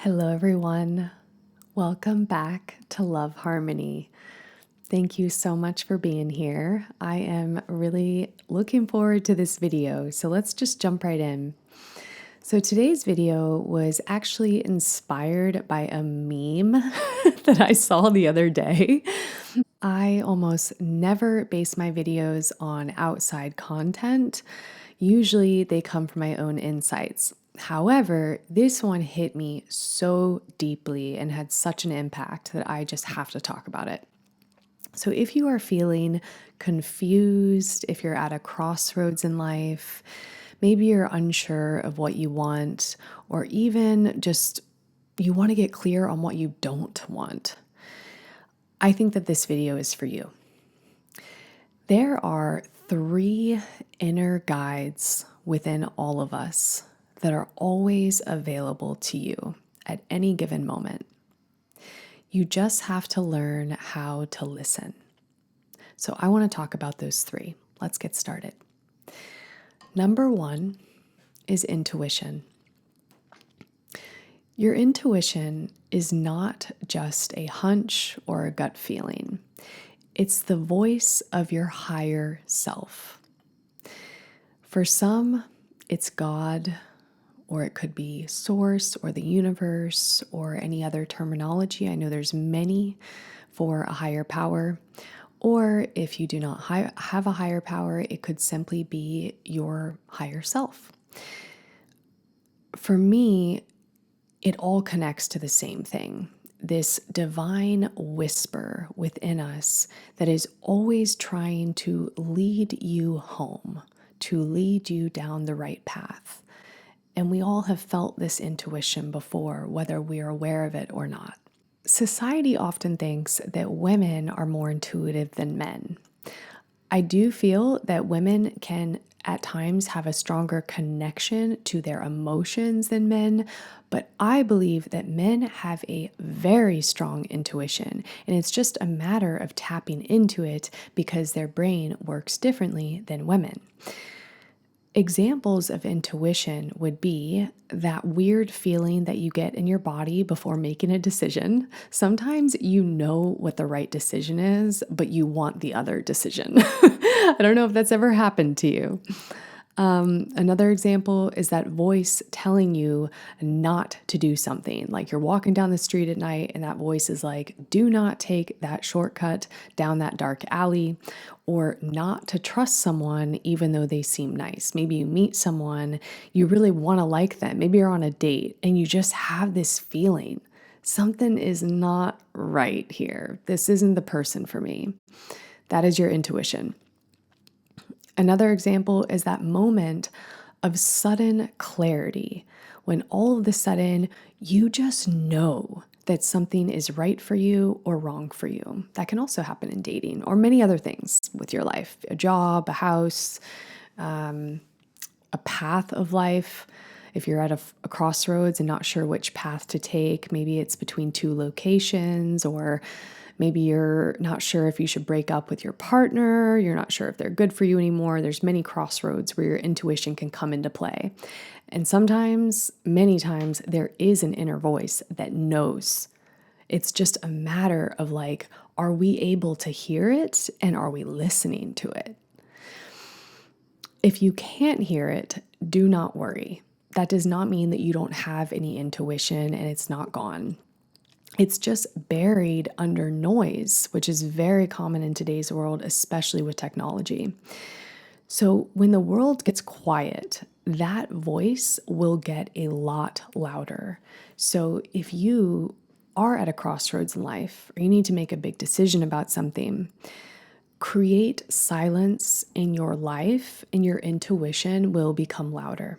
Hello, everyone. Welcome back to Love Harmony. Thank you so much for being here. I am really looking forward to this video, so let's just jump right in. So, today's video was actually inspired by a meme that I saw the other day. I almost never base my videos on outside content. Usually they come from my own insights. However, this one hit me so deeply and had such an impact that I just have to talk about it. So, if you are feeling confused, if you're at a crossroads in life, maybe you're unsure of what you want, or even just you want to get clear on what you don't want, I think that this video is for you. There are 3 inner guides within all of us that are always available to you at any given moment. You just have to learn how to listen. So I want to talk about those 3. Let's get started. Number 1 is intuition. Your intuition is not just a hunch or a gut feeling. It's the voice of your higher self. For some, it's God, or it could be source or the universe or any other terminology. I know there's many for a higher power. Or if you do not have a higher power, it could simply be your higher self. For me, it all connects to the same thing. This divine whisper within us that is always trying to lead you home, to lead you down the right path. And we all have felt this intuition before, whether we are aware of it or not. Society often thinks that women are more intuitive than men. I do feel that women can at times have a stronger connection to their emotions than men, but I believe that men have a very strong intuition, and it's just a matter of tapping into it because their brain works differently than women. Examples of intuition would be that weird feeling that you get in your body before making a decision. Sometimes you know what the right decision is, but you want the other decision. I don't know if that's ever happened to you. Another example is that voice telling you not to do something. Like you're walking down the street at night and that voice is like, do not take that shortcut down that dark alley, or not to trust someone even though they seem nice. Maybe you meet someone, you really want to like them. Maybe you're on a date and you just have this feeling something is not right here. This isn't the person for me. That is your intuition. Another example is that moment of sudden clarity when all of a sudden you just know that something is right for you or wrong for you. That can also happen in dating or many other things with your life, a job, a house, a path of life. If you're at a crossroads and not sure which path to take, maybe it's between 2 locations, or maybe you're not sure if you should break up with your partner, you're not sure if they're good for you anymore. There's many crossroads where your intuition can come into play. And sometimes, many times, there is an inner voice that knows. It's just a matter of like, are we able to hear it and are we listening to it? If you can't hear it, do not worry. That does not mean that you don't have any intuition and it's not gone. It's just buried under noise, which is very common in today's world, especially with technology. So when the world gets quiet, that voice will get a lot louder. So if you are at a crossroads in life, or you need to make a big decision about something, create silence in your life and your intuition will become louder.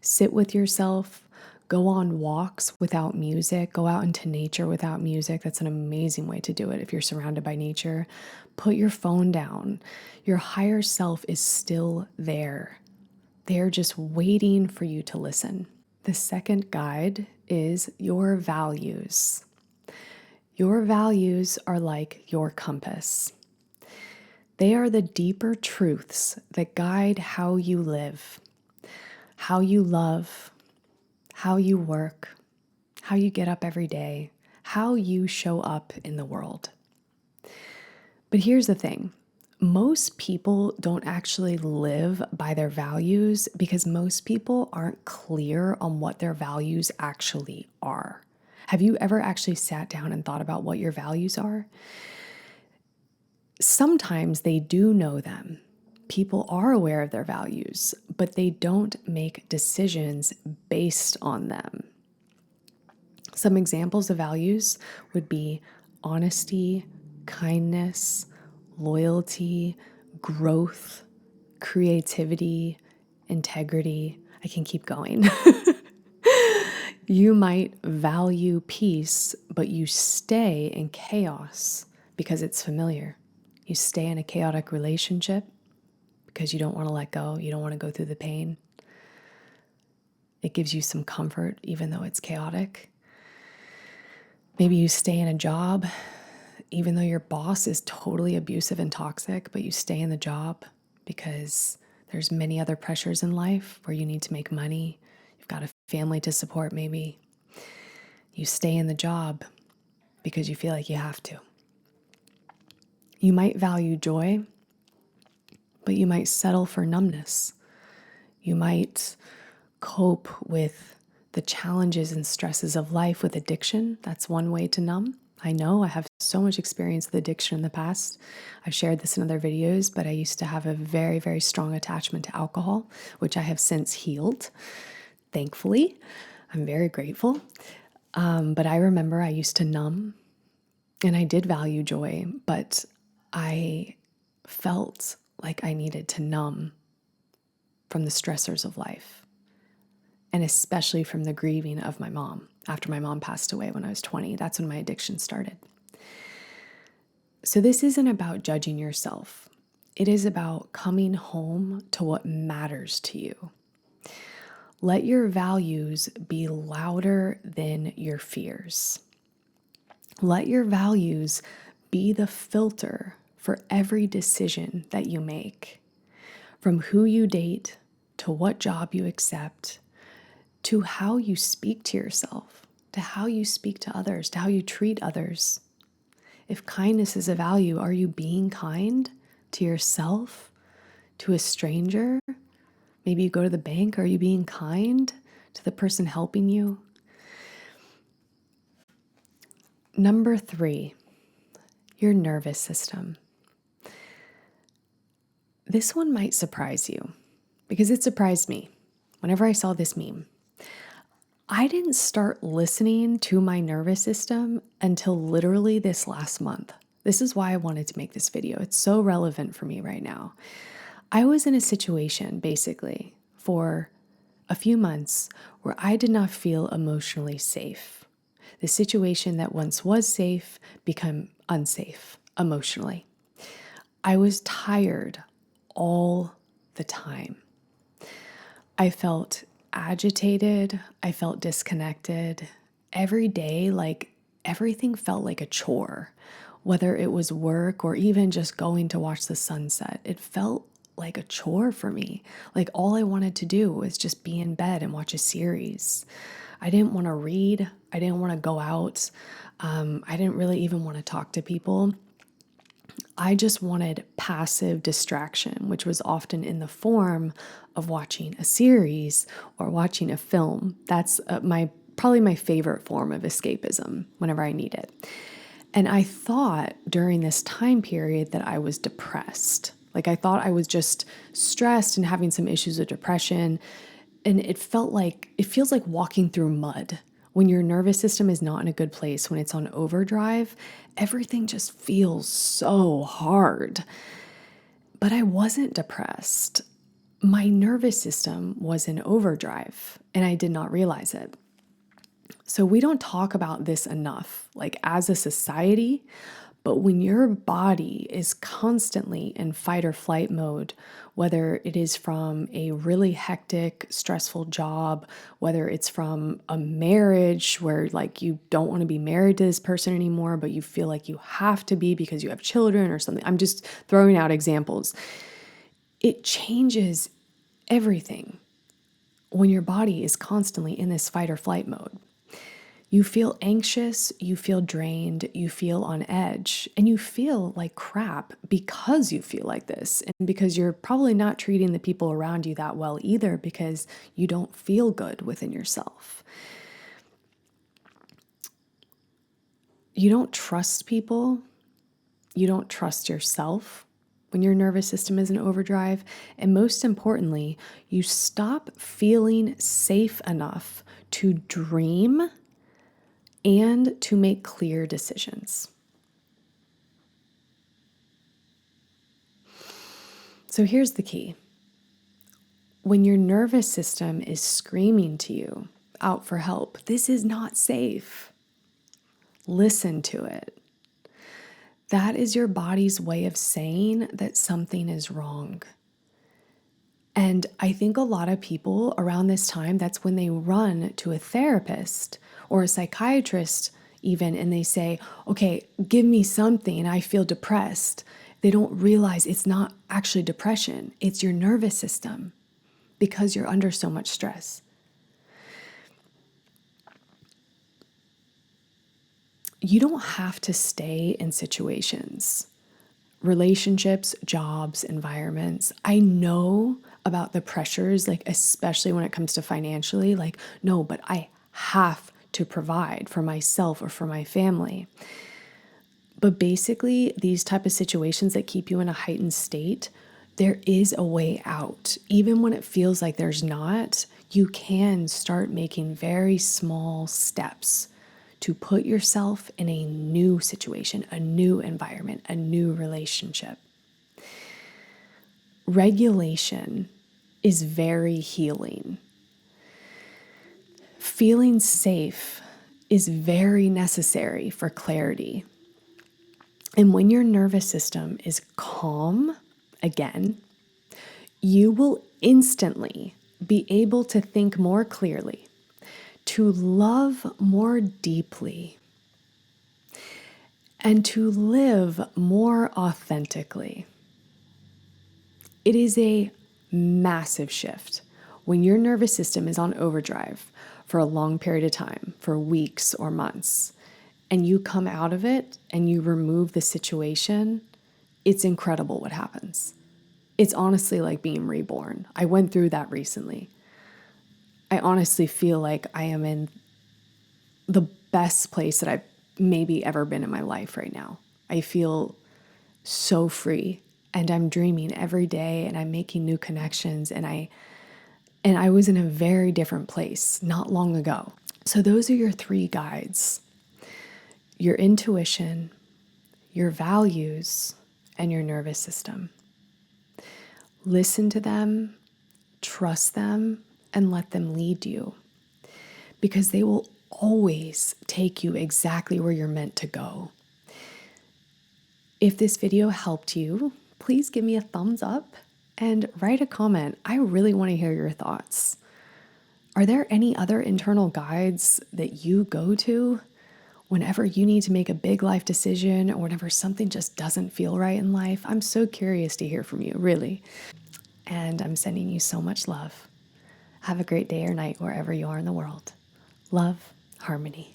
Sit with yourself, go on walks without music, go out into nature without music. That's an amazing way to do it if you're surrounded by nature. Put your phone down. Your higher self is still there. They're just waiting for you to listen. The second guide is your values. Your values are like your compass. They are the deeper truths that guide how you live, how you love, how you work, how you get up every day, how you show up in the world. But here's the thing. Most people don't actually live by their values because most people aren't clear on what their values actually are. Have you ever actually sat down and thought about what your values are? Sometimes they do know them. People are aware of their values, but they don't make decisions based on them. Some examples of values would be honesty, kindness, loyalty, growth, creativity, integrity. I can keep going. You might value peace, but you stay in chaos because it's familiar. You stay in a chaotic relationship because you don't want to let go. You don't want to go through the pain. It gives you some comfort, even though it's chaotic. Maybe you stay in a job, even though your boss is totally abusive and toxic, but you stay in the job because there's many other pressures in life where you need to make money. You've got a family to support, maybe. You stay in the job because you feel like you have to. You might value joy, but you might settle for numbness. You might cope with the challenges and stresses of life with addiction. That's one way to numb. I know I have so much experience with addiction in the past. I've shared this in other videos, but I used to have a very, very strong attachment to alcohol, which I have since healed. Thankfully, I'm very grateful. But I remember I used to numb, and I did value joy, but I felt like I needed to numb from the stressors of life, and especially from the grieving of my mom. After my mom passed away when I was 20, that's when my addiction started. So this isn't about judging yourself. It is about coming home to what matters to you. Let your values be louder than your fears. Let your values be the filter for every decision that you make, from who you date to what job you accept, to how you speak to yourself, to how you speak to others, to how you treat others. If kindness is a value, are you being kind to yourself, to a stranger? Maybe you go to the bank. Are you being kind to the person helping you? Number 3, your nervous system. This one might surprise you because it surprised me whenever I saw this meme. I didn't start listening to my nervous system until literally this last month. This is why I wanted to make this video. It's so relevant for me right now. I was in a situation basically for a few months where I did not feel emotionally safe. The situation that once was safe became unsafe emotionally. I was tired all the time. I felt agitated. I felt disconnected. Every day, like everything felt like a chore, whether it was work or even just going to watch the sunset. It felt like a chore for me. Like all I wanted to do was just be in bed and watch a series. I didn't want to read. I didn't want to go out. I didn't really even want to talk to people. I just wanted passive distraction, which was often in the form of watching a series or watching a film. That's probably my favorite form of escapism whenever I need it. And I thought during this time period that I was depressed. Like I thought I was just stressed and having some issues with depression. And it feels like walking through mud. When your nervous system is not in a good place, when it's on overdrive, everything just feels so hard. But I wasn't depressed. My nervous system was in overdrive, and I did not realize it. So we don't talk about this enough, like as a society. But when your body is constantly in fight or flight mode, whether it is from a really hectic, stressful job, whether it's from a marriage where like you don't want to be married to this person anymore, but you feel like you have to be because you have children or something. I'm just throwing out examples. It changes everything when your body is constantly in this fight or flight mode. You feel anxious, you feel drained, you feel on edge, and you feel like crap because you feel like this. And because you're probably not treating the people around you that well either, because you don't feel good within yourself. You don't trust people, you don't trust yourself when your nervous system is in overdrive. And most importantly, you stop feeling safe enough to dream and to make clear decisions. So here's the key. When your nervous system is screaming to you out for help, this is not safe. Listen to it. That is your body's way of saying that something is wrong. And I think a lot of people around this time, that's when they run to a therapist or a psychiatrist even, and they say, okay, give me something, I feel depressed. They don't realize it's not actually depression, it's your nervous system because you're under so much stress. You don't have to stay in situations, relationships, jobs, environments. I know about the pressures, like especially when it comes to financially, like, no, but I have to provide for myself or for my family. But basically, these type of situations that keep you in a heightened state, there is a way out. Even when it feels like there's not, you can start making very small steps to put yourself in a new situation, a new environment, a new relationship. Regulation is very healing. Feeling safe is very necessary for clarity. And when your nervous system is calm, again, you will instantly be able to think more clearly, to love more deeply, and to live more authentically. It is a massive shift when your nervous system is on overdrive for a long period of time, for weeks or months, and you come out of it and you remove the situation. It's incredible what happens. It's honestly like being reborn. I went through that recently. I honestly feel like I am in the best place that I've maybe ever been in my life right now. I feel so free and I'm dreaming every day and I'm making new connections and I was in a very different place not long ago. So those are your three guides: your intuition, your values, and your nervous system. Listen to them, trust them, and let them lead you, because they will always take you exactly where you're meant to go. If this video helped you, please give me a thumbs up and write a comment. I really want to hear your thoughts. Are there any other internal guides that you go to whenever you need to make a big life decision or whenever something just doesn't feel right in life? I'm so curious to hear from you, really. And I'm sending you so much love. Have a great day or night wherever you are in the world. Love, Harmony.